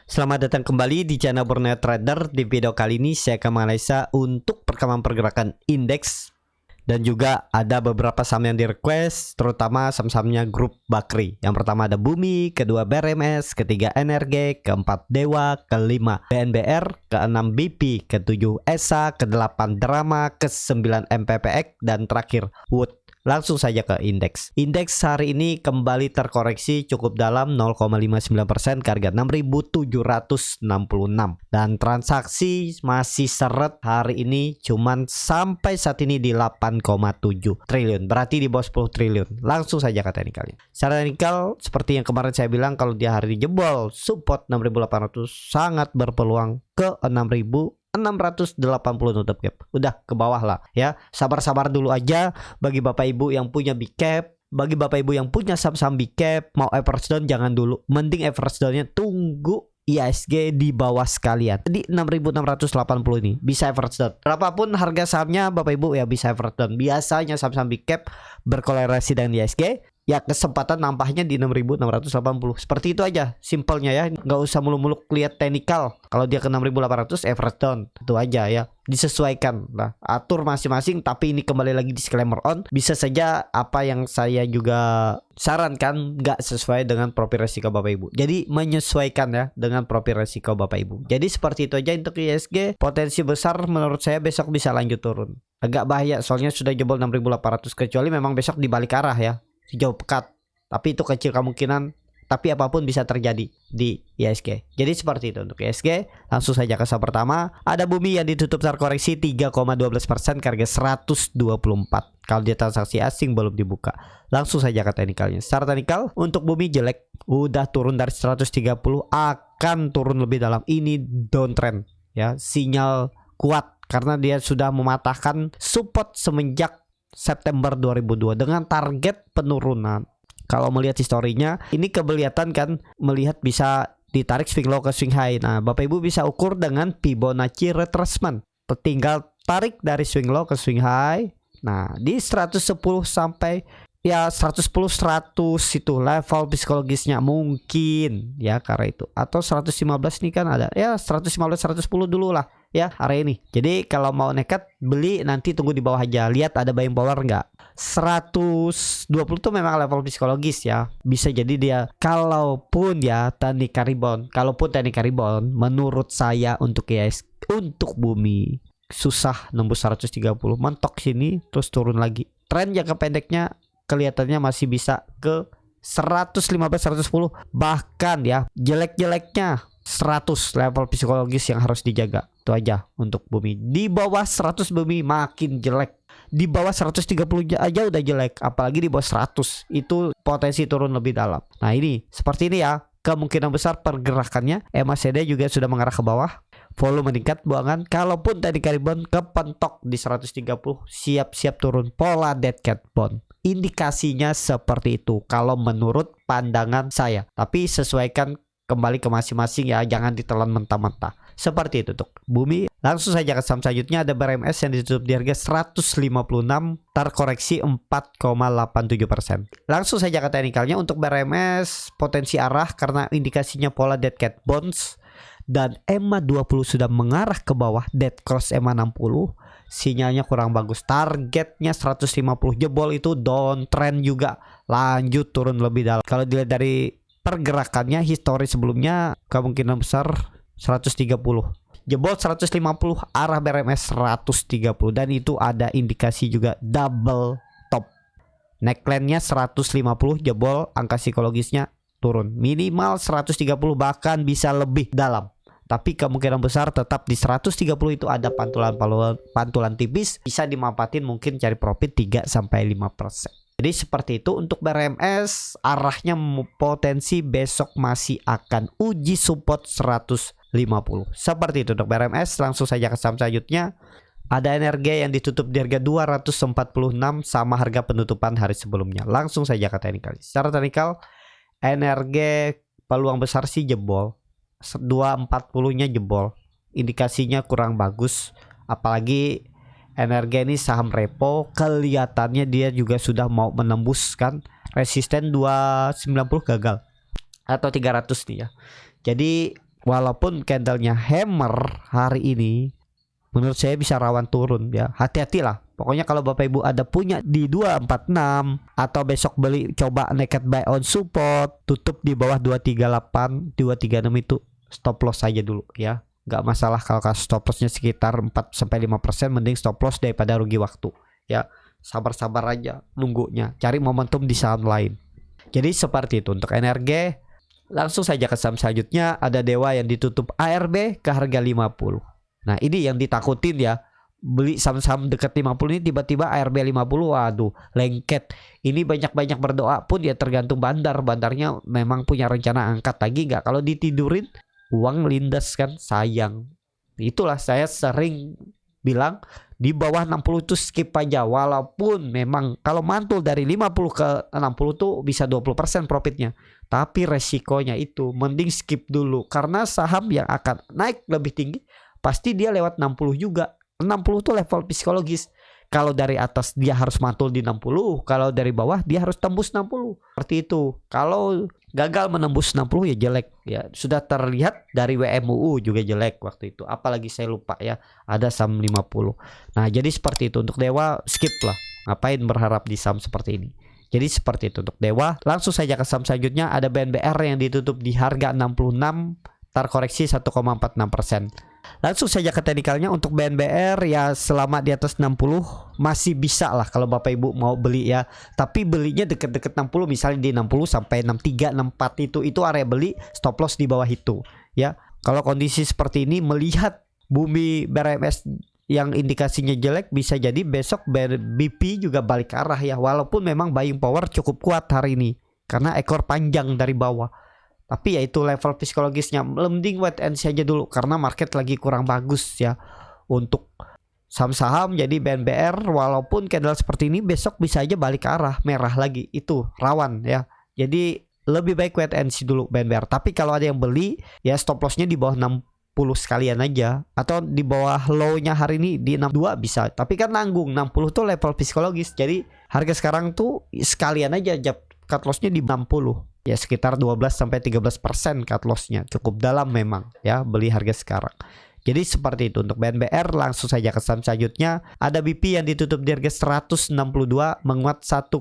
Selamat datang kembali di channel Borneo Trader. Di video kali ini saya akan menganalisa untuk perkembangan pergerakan indeks dan juga ada beberapa saham yang di request, terutama saham-sahamnya grup Bakri. Yang pertama ada Bumi, kedua BRMS, ketiga NRG, keempat Dewa, kelima BNBR, keenam BP, ketujuh ESA, kedelapan Drama, kesembilan MPPX, dan terakhir Wood. Langsung saja ke indeks. Indeks hari ini kembali terkoreksi cukup dalam 0,59% ke harga 6.766 dan transaksi masih seret hari ini cuman sampai saat ini di 8,7 triliun. Berarti di bawah 10 triliun. Langsung saja ke teknikalnya. Secara teknikal seperti yang kemarin saya bilang, kalau dia hari ini jebol support 6.800 sangat berpeluang ke 6.680 nutup gap. Udah ke bawah lah ya. Sabar-sabar dulu aja bagi Bapak Ibu yang punya big cap. Bagi Bapak Ibu yang punya saham-saham big cap, mau average down jangan dulu. Mending average down-nya tunggu IHSG di bawah sekalian. Jadi 6.680 ini bisa average down. Berapapun harga sahamnya Bapak Ibu ya bisa average down. Biasanya saham-saham big cap berkolerasi dengan IHSG, ya kesempatan nampaknya di 6.680. Seperti itu aja simpelnya ya. Nggak usah mulu-mulu lihat teknikal. Kalau dia ke 6.800 average down. Itu aja ya. Disesuaikan lah. Atur masing-masing. Tapi ini kembali lagi disclaimer on. Bisa saja apa yang saya juga sarankan nggak sesuai dengan profil resiko Bapak Ibu. Jadi menyesuaikan ya dengan profil resiko Bapak Ibu. Jadi seperti itu aja untuk IHSG. Potensi besar menurut saya besok bisa lanjut turun. Agak bahaya soalnya sudah jebol 6.800. Kecuali memang besok dibalik arah ya. Sejauh pekat, tapi itu kecil kemungkinan, tapi apapun bisa terjadi di IHSG. Jadi seperti itu untuk IHSG. Langsung saja ke saham pertama, ada Bumi yang ditutup terkoreksi 3,12% ke harga 124. Kalau dia transaksi asing belum dibuka. Langsung saja ke teknikalnya. Secara teknikal untuk Bumi jelek, udah turun dari 130, akan turun lebih dalam. Ini downtrend ya, sinyal kuat karena dia sudah mematahkan support semenjak September 2002 dengan target penurunan. Kalau melihat historinya, ini kelihatan kan, melihat bisa ditarik swing low ke swing high. Nah, Bapak Ibu bisa ukur dengan Fibonacci retracement. Tinggal tarik dari swing low ke swing high. Nah, di 110 sampai ya 110 100 itu level psikologisnya mungkin ya, karena itu. Atau 115 nih kan ada. Ya 115 110 dulu lah ya area ini. Jadi kalau mau nekat beli nanti tunggu di bawah aja. Lihat ada buying power enggak. 120 tuh memang level psikologis ya. Bisa jadi dia kalaupun ya teknik rebound. Kalaupun teknik rebound menurut saya untuk untuk Bumi susah nembus 130. Mentok sini terus turun lagi. Tren jangka pendeknya kelihatannya masih bisa ke 115 110, bahkan ya jelek-jeleknya 100 level psikologis yang harus dijaga. Itu aja untuk Bumi. Di bawah 100 Bumi makin jelek. Di bawah 130 aja udah jelek, apalagi di bawah 100 itu potensi turun lebih dalam. Nah, ini seperti ini ya. Kemungkinan besar pergerakannya MACD juga sudah mengarah ke bawah. Volume meningkat buangan. Kalaupun tadi rebound kepentok di 130, siap-siap turun. Pola dead cat bond. Indikasinya seperti itu kalau menurut pandangan saya. Tapi sesuaikan kembali ke masing-masing ya, jangan ditelan mentah-mentah. Seperti itu untuk Bumi. Langsung saja ke saham selanjutnya, ada BRMS yang ditutup di harga 156, terkoreksi 4,87%. Langsung saja ke teknikalnya untuk BRMS, potensi arah karena indikasinya pola dead cat bonds dan EMA 20 sudah mengarah ke bawah, dead cross EMA 60. Sinyalnya kurang bagus. Targetnya 150 jebol, itu downtrend juga. Lanjut turun lebih dalam. Kalau dilihat dari pergerakannya histori sebelumnya kemungkinan besar 130. Jebol 150, arah BRMS 130 dan itu ada indikasi juga double top. Neckline-nya 150 jebol, angka psikologisnya turun. Minimal 130 bahkan bisa lebih dalam. Tapi kemungkinan besar tetap di 130 itu ada pantulan tipis, bisa dimanfaatin mungkin cari profit 3-5%. Jadi seperti itu untuk BRMS, arahnya potensi besok masih akan uji support 150. Seperti itu untuk BRMS. Langsung saja ke saham selanjutnya. Ada NRG yang ditutup di harga 246 sama harga penutupan hari sebelumnya. Langsung saja ke teknikal. Secara teknikal NRG peluang besar sih jebol. 240-nya jebol. Indikasinya kurang bagus. Apalagi NRG ini saham repo, kelihatannya dia juga sudah mau menembus kan resisten 290 gagal atau 300 nih ya. Jadi walaupun candlenya hammer hari ini, menurut saya bisa rawan turun ya. Hati-hatilah. Pokoknya kalau Bapak Ibu ada punya di 246 atau besok beli coba naked buy on support, tutup di bawah 238, 236 itu stop loss saja dulu ya. Nggak masalah kalau stop lossnya sekitar 4-5%, mending stop loss daripada rugi waktu ya. Sabar-sabar aja nunggunya, cari momentum di saham lain. Jadi seperti itu untuk energi. Langsung saja ke saham selanjutnya, ada Dewa yang ditutup ARB ke harga 50. Nah ini yang ditakutin ya, beli saham-saham dekat 50 ini tiba-tiba ARB 50, waduh lengket. Ini banyak-banyak berdoa pun ya tergantung bandarnya memang punya rencana angkat lagi nggak. Kalau ditidurin uang lindas kan sayang. Itulah saya sering bilang di bawah 60 itu skip aja, walaupun memang kalau mantul dari 50 ke 60 tuh bisa 20% profitnya, tapi resikonya itu mending skip dulu, karena saham yang akan naik lebih tinggi pasti dia lewat 60 juga. 60 tuh level psikologis. Kalau dari atas dia harus mantul di 60, kalau dari bawah dia harus tembus 60. Seperti itu. Kalau gagal menembus 60 ya jelek ya. Sudah terlihat dari WMUU juga jelek waktu itu. Apalagi saya lupa ya, ada saham 50. Nah, jadi seperti itu untuk Dewa, skip lah. Ngapain berharap di saham seperti ini. Jadi seperti itu untuk Dewa. Langsung saja ke saham selanjutnya, ada BNBR yang ditutup di harga 66, terkoreksi 1,46%. Langsung saja ke teknikalnya untuk BNBR ya, selama di atas 60 masih bisa lah kalau Bapak Ibu mau beli ya. Tapi belinya deket-deket 60, misalnya di 60 sampai 63, 64 itu area beli, stop loss di bawah itu ya. Kalau kondisi seperti ini melihat bumi BRMS yang indikasinya jelek, bisa jadi besok BP juga balik arah ya. Walaupun memang buying power cukup kuat hari ini karena ekor panjang dari bawah. Tapi ya itu level psikologisnya, mending wait and see aja dulu karena market lagi kurang bagus ya untuk saham-saham. Jadi BNBR walaupun candle seperti ini besok bisa aja balik ke arah merah lagi, itu rawan ya. Jadi lebih baik wait and see dulu BNBR. Tapi kalau ada yang beli ya stop lossnya di bawah 60 sekalian aja, atau di bawah low-nya hari ini di 62 bisa. Tapi kan nanggung 60 tuh level psikologis. Jadi harga sekarang tuh sekalian aja cut lossnya di 60. Ya sekitar 12-13% cut lossnya, cukup dalam memang ya beli harga sekarang. Jadi seperti itu untuk BNBR. Langsung saja ke saham selanjutnya, ada BP yang ditutup di harga 162, menguat 1,25%.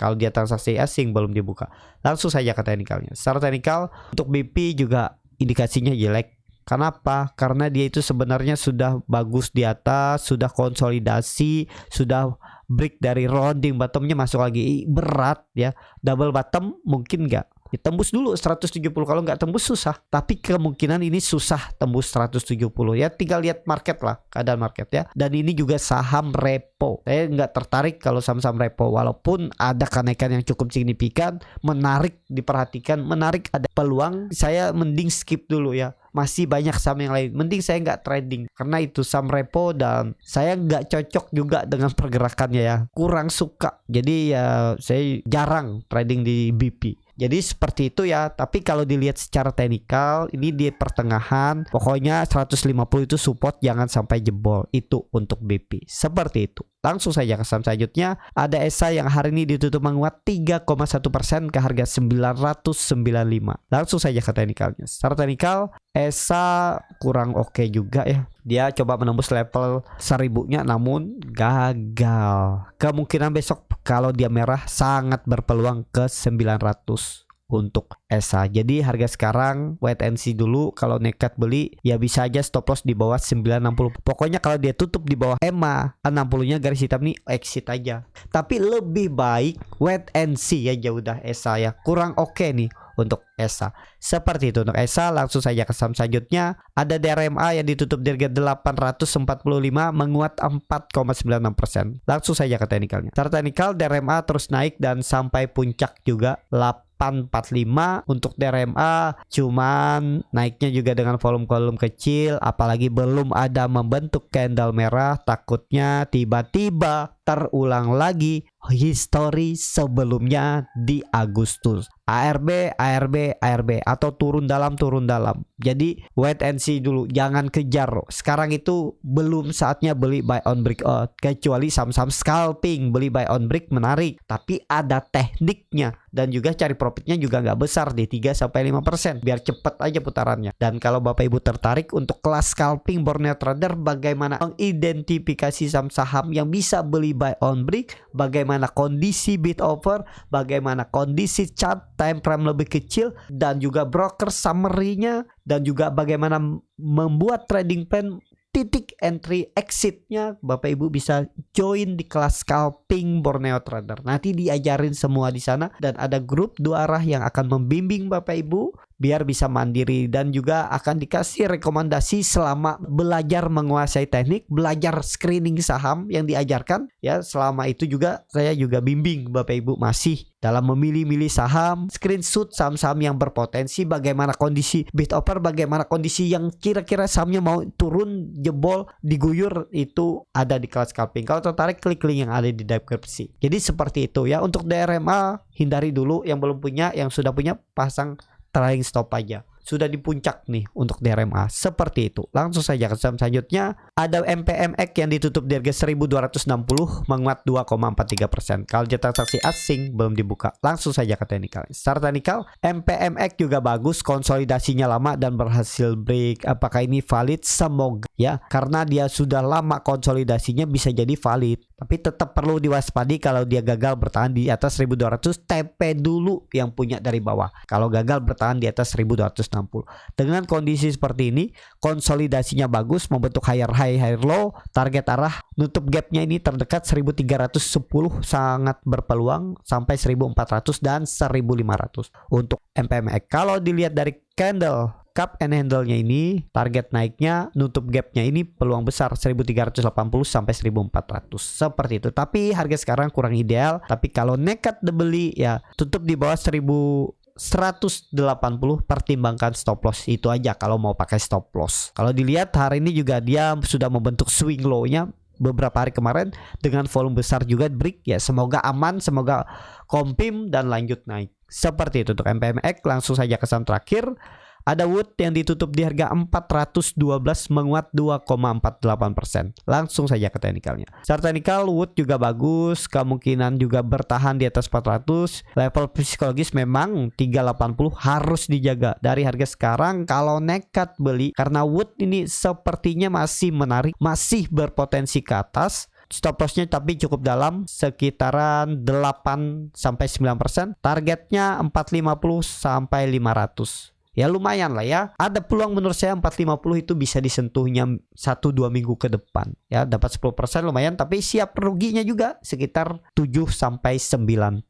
Kalau dia transaksi asing belum dibuka. Langsung saja ke teknikalnya. Secara teknikal untuk BP juga indikasinya jelek. Kenapa? Karena dia itu sebenarnya sudah bagus di atas, sudah konsolidasi, sudah break dari rounding bottomnya, masuk lagi berat ya. Double bottom mungkin nggak, tembus dulu 170. Kalau nggak tembus susah, tapi kemungkinan ini susah tembus 170 ya. Tinggal lihat market lah, keadaan market ya. Dan ini juga saham repo, saya nggak tertarik kalau saham-saham repo, walaupun ada kenaikan yang cukup signifikan, menarik diperhatikan, menarik, ada peluang, saya mending skip dulu ya. Masih banyak saham yang lain, mending saya nggak trading karena itu saham repo dan saya nggak cocok juga dengan pergerakannya ya, kurang suka. Jadi ya saya jarang trading di BP. Jadi seperti itu ya. Tapi kalau dilihat secara teknikal, ini di pertengahan, pokoknya 150 itu support, jangan sampai jebol. Itu untuk BP. Seperti itu. Langsung saja ke saham selanjutnya, ada ESA yang hari ini ditutup menguat 3,1% ke harga 995. Langsung saja ke teknikalnya. Secara teknikal ESA kurang oke juga ya. Dia coba menembus level 1000-nya namun gagal. Kemungkinan besok kalau dia merah sangat berpeluang ke 900 untuk ESA. Jadi harga sekarang wait and see dulu. Kalau nekat beli ya bisa aja stop loss di bawah 960. Pokoknya kalau dia tutup di bawah EMA 60-nya garis hitam nih, exit aja. Tapi lebih baik wait and see aja udah ESA ya. Kurang oke nih untuk ESA. Seperti itu untuk ESA. Langsung saja ke saham selanjutnya, ada DRMA yang ditutup di harga 845, menguat 4,96%. Langsung saja ke teknikalnya. Secara teknikal DRMA terus naik dan sampai puncak juga 845 untuk DRMA, cuman naiknya juga dengan volume kecil, apalagi belum ada membentuk candle merah. Takutnya tiba-tiba terulang lagi histori sebelumnya di Agustus. ARB atau turun dalam. Jadi wait and see dulu, jangan kejar. Sekarang itu belum saatnya beli buy on break out, kecuali saham-saham scalping. Beli buy on break menarik, tapi ada tekniknya, dan juga cari profitnya juga nggak besar di 3-5%, biar cepet aja putarannya. Dan kalau Bapak Ibu tertarik untuk kelas scalping Borneo Trader, bagaimana mengidentifikasi saham-saham yang bisa beli buy on break, bagaimana kondisi bid offer, bagaimana kondisi chart time frame lebih kecil, dan juga broker summary-nya, dan juga bagaimana membuat trading plan, titik entry exitnya, Bapak Ibu bisa join di kelas scalping Borneo Trader. Nanti diajarin semua di sana, dan ada grup 2 arah yang akan membimbing Bapak Ibu biar bisa mandiri, dan juga akan dikasih rekomendasi selama belajar menguasai teknik, belajar screening saham yang diajarkan ya. Selama itu juga saya juga bimbing Bapak Ibu masih dalam memilih-milih saham, screenshot saham-saham yang berpotensi, bagaimana kondisi bid offer, bagaimana kondisi yang kira-kira sahamnya mau turun, jebol, diguyur, itu ada di kelas scalping. Kalau tertarik, klik link yang ada di deskripsi. Jadi seperti itu ya. Untuk DRMA hindari dulu, yang belum punya, yang sudah punya pasang trailing stop aja. Sudah di puncak nih untuk DRMA, seperti itu. Langsung saja ke saham selanjutnya. Ada MPMX yang ditutup di harga 1260, menguat 2,43%. Kalau transaksi asing belum dibuka. Langsung saja ke teknikal. Secara teknikal, MPMX juga bagus, konsolidasinya lama dan berhasil break. Apakah ini valid? Semoga ya, karena dia sudah lama konsolidasinya, bisa jadi valid. Tapi tetap perlu diwaspadi kalau dia gagal bertahan di atas 1200, TP dulu yang punya dari bawah. Kalau gagal bertahan di atas 1260. Dengan kondisi seperti ini, konsolidasinya bagus, membentuk higher high, higher low, target arah nutup gapnya ini terdekat 1310, sangat berpeluang sampai 1400 dan 1500 untuk MPMX. Kalau dilihat dari candle cup and handle-nya ini, target naiknya, nutup gapnya ini peluang besar 1380 sampai 1400, seperti itu. Tapi harga sekarang kurang ideal, tapi kalau nekat dibeli ya tutup di bawah 1180, pertimbangkan stop loss. Itu aja kalau mau pakai stop loss. Kalau dilihat hari ini juga dia sudah membentuk swing low-nya beberapa hari kemarin dengan volume besar juga break ya. Semoga aman, semoga kompim dan lanjut naik. Seperti itu untuk MPMX. Langsung saja ke saham terakhir. Ada Wood yang ditutup di harga 412, menguat 2,48%. Langsung saja ke teknikalnya. Secara teknikal Wood juga bagus, kemungkinan juga bertahan di atas 400. Level psikologis memang 380 harus dijaga. Dari harga sekarang kalau nekat beli, karena Wood ini sepertinya masih menarik, masih berpotensi ke atas. Stop lossnya tapi cukup dalam, sekitaran 8-9%. Targetnya 450 sampai 500. Ya lumayan lah ya. Ada peluang menurut saya 450 itu bisa disentuhnya 1-2 minggu ke depan. Ya dapat 10% lumayan, tapi siap ruginya juga sekitar 7-9%.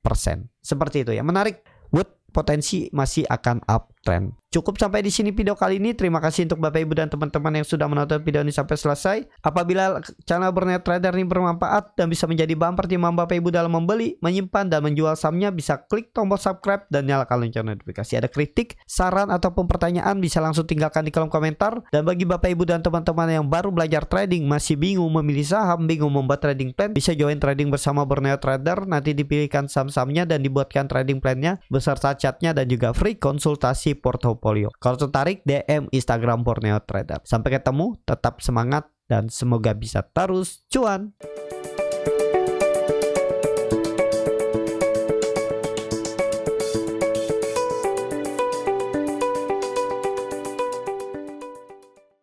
Seperti itu ya. Menarik. Wood potensi masih akan uptrend. Cukup sampai di sini video kali ini. Terima kasih untuk Bapak Ibu dan teman-teman yang sudah menonton video ini sampai selesai. Apabila channel Borneo Trader ini bermanfaat dan bisa menjadi bahan pertimbangan Bapak Ibu dalam membeli, menyimpan dan menjual sahamnya, bisa klik tombol subscribe dan nyalakan lonceng notifikasi. Ada kritik, saran ataupun pertanyaan bisa langsung tinggalkan di kolom komentar. Dan bagi Bapak Ibu dan teman-teman yang baru belajar trading, masih bingung memilih saham, bingung membuat trading plan, bisa join trading bersama Borneo Trader. Nanti dipilihkan saham-sahamnya dan dibuatkan trading plannya beserta chatnya dan juga free konsultasi portofolio. Kalau tertarik, DM Instagram Borneo Trader. Sampai ketemu, tetap semangat dan semoga bisa terus cuan.